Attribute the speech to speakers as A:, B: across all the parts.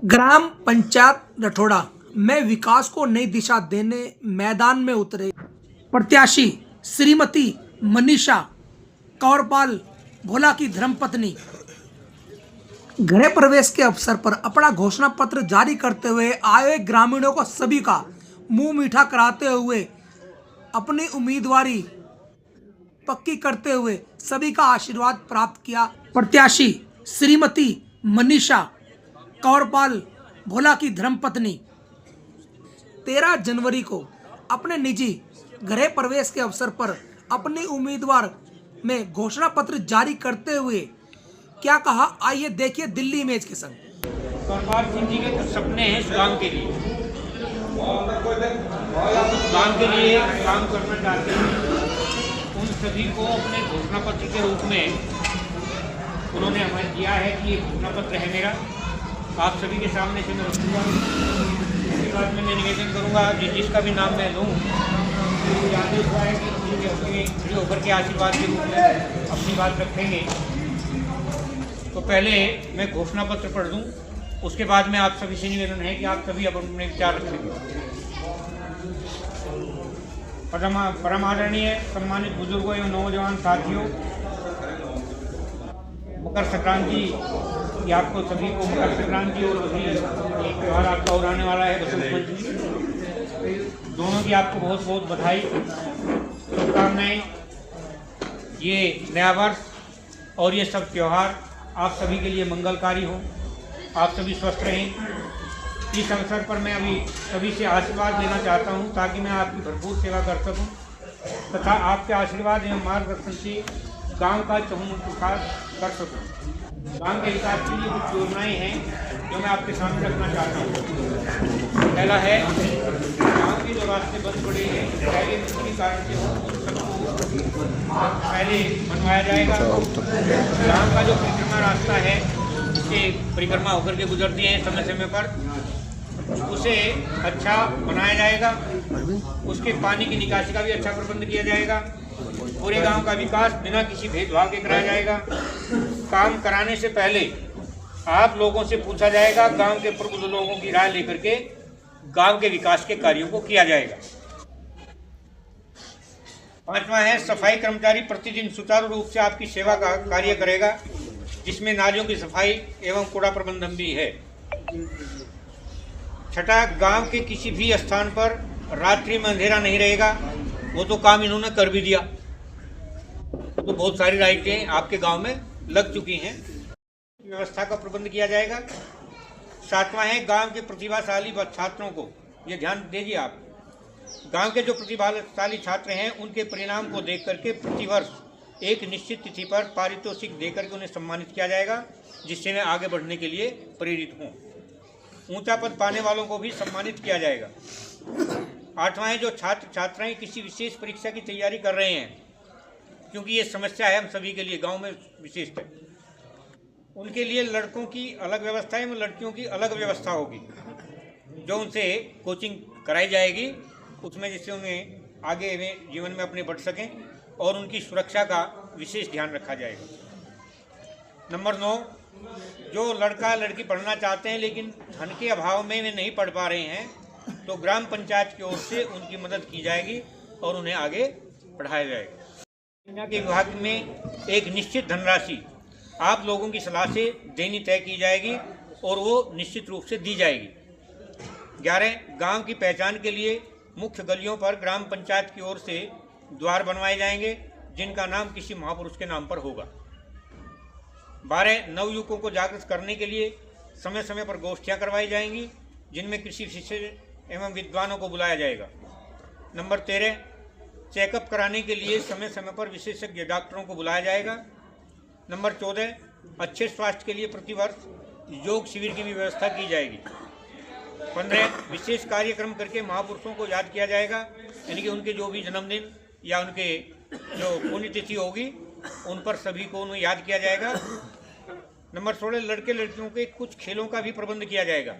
A: ग्राम पंचायत रठोड़ा में विकास को नई दिशा देने मैदान में उतरे प्रत्याशी श्रीमती मनीषा कौरपाल भोला की धर्मपत्नी गृह प्रवेश के अवसर पर अपना घोषणा पत्र जारी करते हुए आए ग्रामीणों को सभी का मुंह मीठा कराते हुए अपनी उम्मीदवारी पक्की करते हुए सभी का आशीर्वाद प्राप्त किया। प्रत्याशी श्रीमती मनीषा कौरपाल भोला की धर्मपत्नी 13 जनवरी को अपने निजी गृह प्रवेश के अवसर पर अपनी उम्मीदवार में घोषणा पत्र जारी करते हुए क्या कहा, आइए देखिए दिल्ली इमेज के संग।
B: कौरपाल सिंह जी के कुछ सपने हैं इस गांव के लिए, गांव के लिए काम करना चाहते हैं। उन सभी को अपने घोषणा पत्र के रूप में उन्होंने हमें दिया है कि ये घोषणा पत्र है मेरा, आप सभी के सामने से मैं रखूँगा। इसके बाद मैं निवेदन करूँगा जिसका भी नाम मैं लूँ आदेश हुआ है कि खड़े होकर के आशीर्वाद के रूप में अपनी बात रखेंगे। तो पहले मैं घोषणा पत्र पढ़ दूँ, उसके बाद में आप सभी से निवेदन है कि आप सभी अब अपने विचार रखेंगे। परम आदरणीय सम्मानित बुजुर्गों एवं नौजवान साथियों, मकर संक्रांति की आपको सभी को मकर संक्रांति और अभी एक त्यौहार आपका और आने वाला है बसंत पंचमी, दोनों की आपको बहुत बहुत बधाई शुभकामनाएं। ये नया वर्ष और ये सब त्यौहार आप सभी के लिए मंगलकारी हो, आप सभी स्वस्थ रहें। इस अवसर पर मैं अभी सभी से आशीर्वाद लेना चाहता हूं ताकि मैं आपकी भरपूर सेवा कर सकूं तथा आपके आशीर्वाद एवं मार्गदर्शन से गांव का चहुमुख विकास कर सकूं। गांव के विकास के लिए कुछ योजनाएं हैं जो मैं आपके सामने रखना चाहता हूं। पहला है गांव के जो रास्ते बंद पड़े हैं पहले किसी कारण से हो उन सबको पहले बनवाया जाएगा। गांव का जो परिक्रमा रास्ता है उसके परिक्रमा होकर के गुजरती है समय समय पर, उसे अच्छा बनाया जाएगा। उसके पानी की निकासी का भी अच्छा प्रबंध किया जाएगा। पूरे गांव का विकास बिना किसी भेदभाव के कराया जाएगा। काम कराने से पहले आप लोगों से पूछा जाएगा, गांव के प्रबुद्ध लोगों की राय लेकर के गांव के विकास के कार्यों को किया जाएगा। पांचवा है सफाई कर्मचारी प्रतिदिन सुचारू रूप से आपकी सेवा का कार्य करेगा, जिसमें नालियों की सफाई एवं कूड़ा प्रबंधन भी है। छठा, गांव के किसी भी स्थान पर रात्रि में अंधेरा नहीं रहेगा, वो तो काम इन्होंने कर भी दिया। तो बहुत सारी लाइटें आपके गांव में लग चुकी हैं, व्यवस्था का प्रबंध किया जाएगा। सातवां है गांव के प्रतिभाशाली छात्रों को, ये ध्यान दीजिए आप, गांव के जो प्रतिभाशाली छात्र हैं उनके परिणाम को देख करके प्रतिवर्ष एक निश्चित तिथि पर पारितोषिक देकर के उन्हें सम्मानित किया जाएगा, जिससे वे आगे बढ़ने के लिए प्रेरित हों। ऊंचा पद पाने वालों को भी सम्मानित किया जाएगा। आठवां है जो छात्र छात्राएं किसी विशेष परीक्षा की तैयारी कर रहे हैं, क्योंकि ये समस्या है हम सभी के लिए गांव में विशिष्ट है, उनके लिए लड़कों की अलग व्यवस्था है, लड़कियों की अलग व्यवस्था होगी जो उनसे कोचिंग कराई जाएगी, उसमें जिससे उन्हें आगे में जीवन में अपने बढ़ सकें और उनकी सुरक्षा का विशेष ध्यान रखा जाएगा। नंबर 9, जो लड़का लड़की पढ़ना चाहते हैं लेकिन धन के अभाव में वे नहीं पढ़ पा रहे हैं, तो ग्राम पंचायत की ओर से उनकी मदद की जाएगी और उन्हें आगे पढ़ाया जाएगा। योजना के विभाग में एक निश्चित धनराशि आप लोगों की सलाह से देनी तय की जाएगी और वो निश्चित रूप से दी जाएगी। 11, गांव की पहचान के लिए मुख्य गलियों पर ग्राम पंचायत की ओर से द्वार बनवाए जाएंगे, जिनका नाम किसी महापुरुष के नाम पर होगा। 12, नवयुवकों को जागृत करने के लिए समय समय पर गोष्ठियां करवाई जाएंगी, जिनमें कृषि विशेषज्ञ एवं विद्वानों को बुलाया जाएगा। नंबर 13, चेकअप कराने के लिए समय समय पर विशेषज्ञ डॉक्टरों को बुलाया जाएगा। नंबर 14, अच्छे स्वास्थ्य के लिए प्रतिवर्ष योग शिविर की भी व्यवस्था की जाएगी। 15, विशेष कार्यक्रम करके महापुरुषों को याद किया जाएगा, यानी कि उनके जो भी जन्मदिन या उनके जो पुण्यतिथि होगी उन पर सभी को उन्हें याद किया जाएगा। नंबर 16, लड़के लड़कियों के कुछ खेलों का भी प्रबंध किया जाएगा,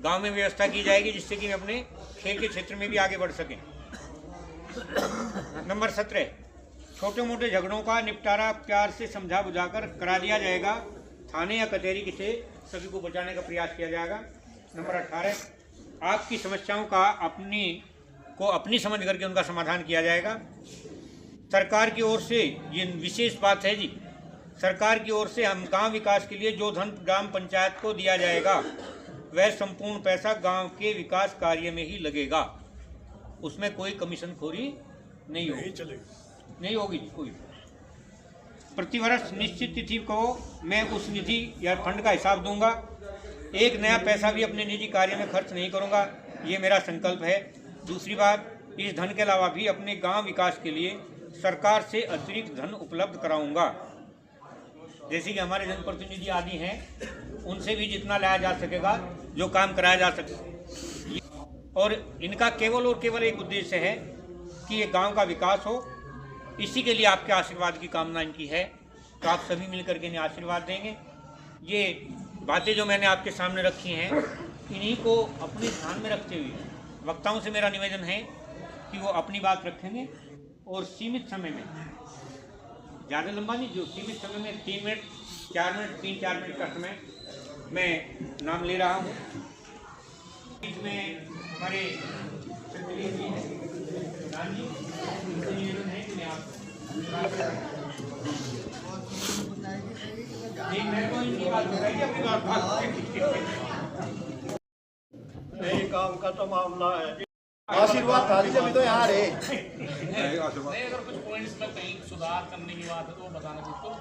B: गांव में व्यवस्था की जाएगी जिससे कि वे अपने खेल के क्षेत्र में भी आगे बढ़ सकें। नंबर 17, छोटे मोटे झगड़ों का निपटारा प्यार से समझा बुझाकर करा दिया जाएगा, थाने या कचहरी से सभी को बचाने का प्रयास किया जाएगा। नंबर 18, आपकी समस्याओं का अपनी समझ करके उनका समाधान किया जाएगा। सरकार की ओर से ये विशेष बात है जी, सरकार की ओर से हम गांव विकास के लिए जो धन ग्राम पंचायत को दिया जाएगा वह संपूर्ण पैसा गांव के विकास कार्य में ही लगेगा। उसमें कोई कमीशनखोरी नहीं होगी कोई। प्रतिवर्ष निश्चित तिथि को मैं उस निधि या फंड का हिसाब दूंगा। एक नया पैसा भी अपने निजी कार्य में खर्च नहीं करूंगा, ये मेरा संकल्प है। दूसरी बात, इस धन के अलावा भी अपने गांव विकास के लिए सरकार से अतिरिक्त धन उपलब्ध कराऊंगा। जैसे कि हमारे जनप्रतिनिधि आदि हैं, उनसे भी जितना लाया जा सकेगा, जो काम कराया जा सके। और इनका केवल और केवल एक उद्देश्य है कि ये गांव का विकास हो। इसी के लिए आपके आशीर्वाद की कामना इनकी है, तो आप सभी मिलकर के इन्हें आशीर्वाद देंगे। ये बातें जो मैंने आपके सामने रखी हैं, इन्हीं को अपने ध्यान में रखते हुए वक्ताओं से मेरा निवेदन है कि वो अपनी बात रखेंगे और सीमित समय में, ज़्यादा लंबा नहीं, जो सीमित समय में 3 मिनट 4 मिनट 3-4 मिनट का समय मैं नाम ले रहा हूँ। इसमें हमारे निवेदन है कि मैं आप मैं तो इनकी बात बताइए, अपनी बात
C: नहीं, काम का तो मामला है। आशीर्वाद थाली से भी तो यहाँ रहे।
D: नहीं, अगर कुछ पॉइंट्स में कहीं सुधार करने की बात है तो वो बताना दोस्तों।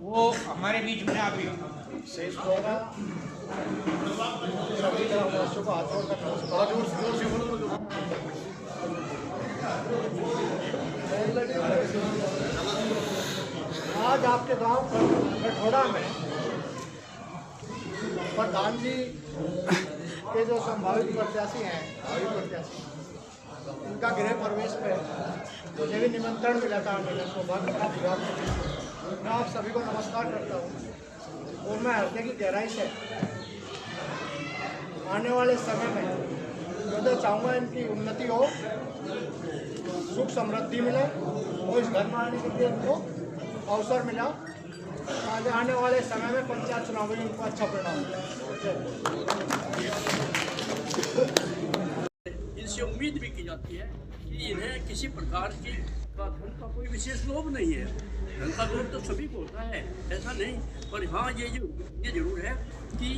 B: वो हमारे बीच में आप
C: आज आपके गांव कठोड़ा में प्रधान जी के जो संभावित प्रत्याशी हैं, उनका गृह प्रवेश पे मुझे भी निमंत्रण मिला था। मैं आप सभी को नमस्कार करता हूँ और मैं हृदय की गहराई से आने वाले समय में मैं तो चाहूँगा इनकी उन्नति हो, सुख समृद्धि मिले और इस घर में आने के लिए इनको अवसर मिला। आने वाले समय में पंचायत चुनाव में इनको अच्छा परिणाम
E: इनसे उम्मीद भी की जाती है कि इन्हें किसी प्रकार की धन का कोई विशेष लोभ नहीं है। धन का लोभ तो सभी को होता है, ऐसा नहीं, पर हाँ ये जरूर है कि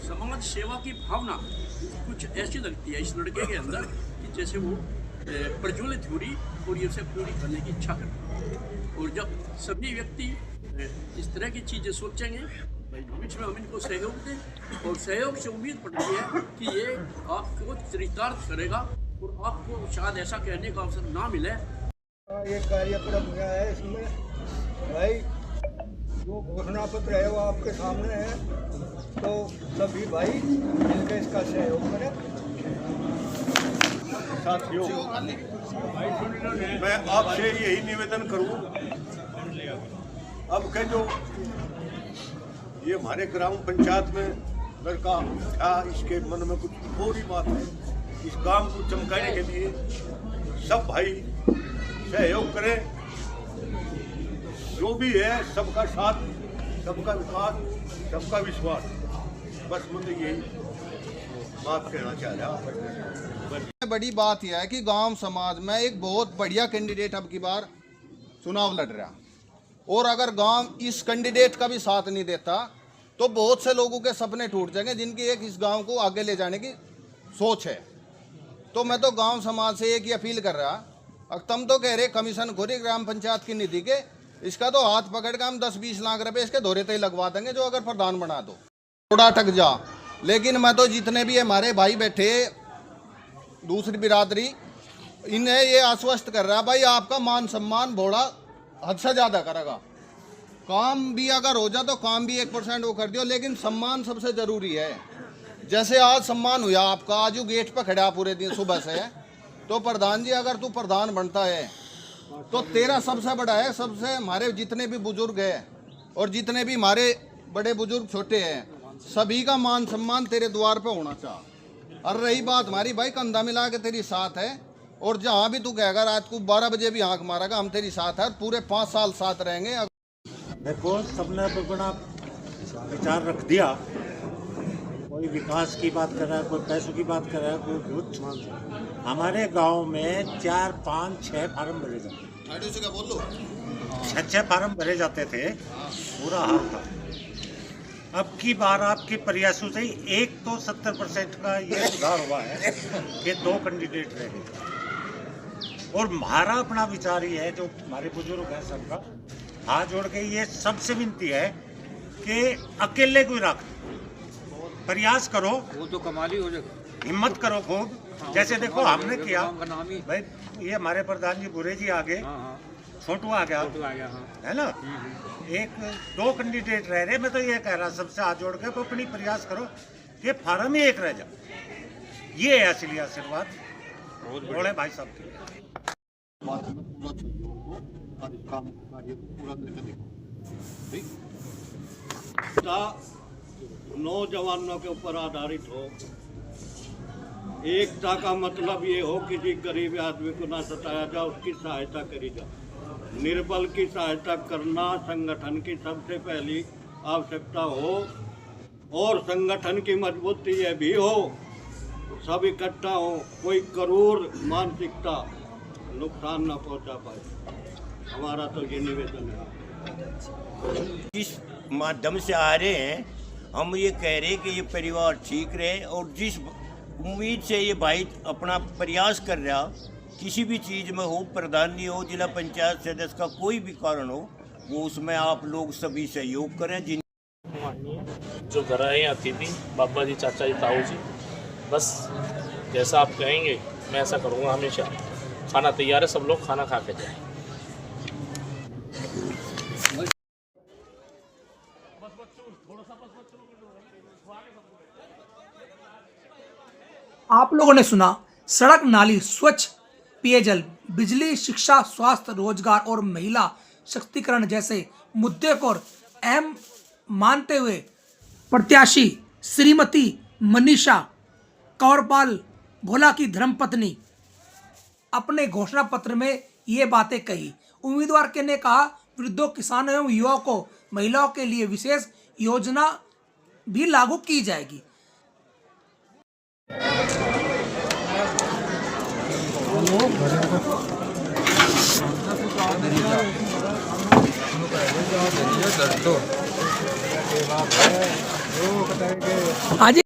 E: समाज सेवा की भावना कुछ ऐसी लगती है इस लड़के के अंदर कि जैसे वो प्रज्वलित हो रही और ये उसे पूरी करने की इच्छा करती है। और जब सभी व्यक्ति इस तरह की चीज़ें सोचेंगे, भविष्य में हम इनको सहयोग दें और सहयोग से उम्मीद पड़ती है कि ये आपको चरितार्थ करेगा और आपको शायद ऐसा कहने का अवसर ना मिले।
C: ये कार्यक्रम हुआ है, इसमें भाई जो घोषणा पत्र है वो आपके सामने है, तो सभी भाई मिलकर इसका सहयोग करें।
F: साथियों, मैं आपसे यही निवेदन करूं, अब के जो ये हमारे ग्राम पंचायत में लड़का था, इसके मन में कुछ थोड़ी बात है, इस काम को चमकाने के लिए सब भाई सहयोग करें। जो भी है सबका साथ, सबका विकास, सबका विश्वास, बस मुझे यही बात कहना चाह रहा।
G: बड़ी बात यह है कि गांव समाज में एक बहुत बढ़िया कैंडिडेट अब की बार चुनाव लड़ रहा, और अगर गांव इस कैंडिडेट का भी साथ नहीं देता तो बहुत से लोगों के सपने टूट जाएंगे जिनकी एक इस गांव को आगे ले जाने की सोच है। तो मैं तो गांव समाज से एक ही अपील कर रहा, अब तुम तो कह रहे कमीशन खोरी ग्राम पंचायत की निधि के, इसका तो हाथ पकड़ के हम 10-20 लाख रुपए इसके धोरे तय लगवा देंगे जो अगर प्रधान बना दो, थोड़ा अटक जा। लेकिन मैं तो जितने भी हमारे भाई बैठे दूसरी बिरादरी, इन्हें ये आश्वस्त कर रहा भाई आपका मान सम्मान भोड़ा हद से ज़्यादा करेगा। काम भी अगर हो जाए तो काम भी 1% वो कर दियो, लेकिन सम्मान सबसे ज़रूरी है। जैसे आज सम्मान हुआ आपका, आज वो गेट पर खड़ा पूरे दिन सुबह से, तो प्रधान जी अगर तू प्रधान बनता है तो तेरा सबसे बड़ा है, सबसे हमारे जितने भी बुजुर्ग हैं और जितने भी हमारे बड़े बुजुर्ग छोटे हैं सभी का मान सम्मान तेरे द्वार पे होना चाहिए। और रही बात हमारी भाई कंधा मिला के तेरी साथ है और जहाँ भी तू कहेगा रात को 12 बजे भी आँख मारेगा, हम तेरी साथ है, पूरे 5 साल साथ रहेंगे।
H: देखो, सबने अपना विचार रख दिया। कोई विकास की बात कर रहा है, कोई पैसों की बात कर रहा है, कोई दूध। हमारे गांव में 4, 5, 6 फार्म भरे जाते, 6 फार्म भरे जाते थे, बुरा हाल था। अब की बार आपके प्रयासों से एक तो 70% का ये सुधार हुआ है कि 2 कैंडिडेट रहे। और हमारा अपना विचार ये है, जो हमारे बुजुर्ग हैं सबका हाथ जोड़ के ये सबसे विनती है कि अकेले कोई रख, प्रयास करो,
B: वो तो कमाल ही हो जाएगा,
H: हिम्मत करो खूब। जैसे देखो हमने किया भाई, ये हमारे प्रधान जी बुरे जी आगे, छोटू आ गया, है ना, 1-2 कैंडिडेट रह रहे। मैं तो ये कह रहा सबसे हाथ जोड़ के अपनी प्रयास करो कि फार्म ही एक रह जाए। ये है असली आशीर्वाद बोले भाई साहब के लिए।
F: नौजवानों के ऊपर आधारित हो, एकता का मतलब ये हो किसी गरीब आदमी को ना सताया जाए, उसकी सहायता करी जाए। निर्बल की सहायता करना संगठन की सबसे पहली आवश्यकता हो, और संगठन की मजबूती ये भी हो सब इकट्ठा हो, कोई क्रूर मानसिकता नुकसान न पहुंचा पाए। हमारा तो ये निवेदन है।
I: जिस माध्यम से आ रहे हैं हम ये कह रहे हैं कि ये परिवार ठीक रहे, और जिस उम्मीद से ये भाई अपना प्रयास कर रहा, किसी भी चीज़ में हो, प्रधानी हो, जिला पंचायत सदस्य का कोई भी कारण हो, वो उसमें आप लोग सभी सहयोग करें। जिन
D: जो घर आए हैं अतिथि, बाबा जी, चाचा जी, ताऊ जी, बस जैसा आप कहेंगे मैं ऐसा करूँगा। हमेशा खाना तैयार है, सब लोग खाना खा के जाएं।
A: आप लोगों ने सुना सड़क, नाली, स्वच्छ पेयजल, बिजली, शिक्षा, स्वास्थ्य, रोजगार और महिला शक्तिकरण जैसे मुद्दे को अहम मानते हुए प्रत्याशी श्रीमती मनीषा कौरपाल भोला की धर्मपत्नी अपने घोषणा पत्र में ये बातें कही। उम्मीदवार के ने कहा, वृद्धों, किसानों एवं युवाओं को महिलाओं के लिए विशेष योजना भी लागू की जाएगी। आज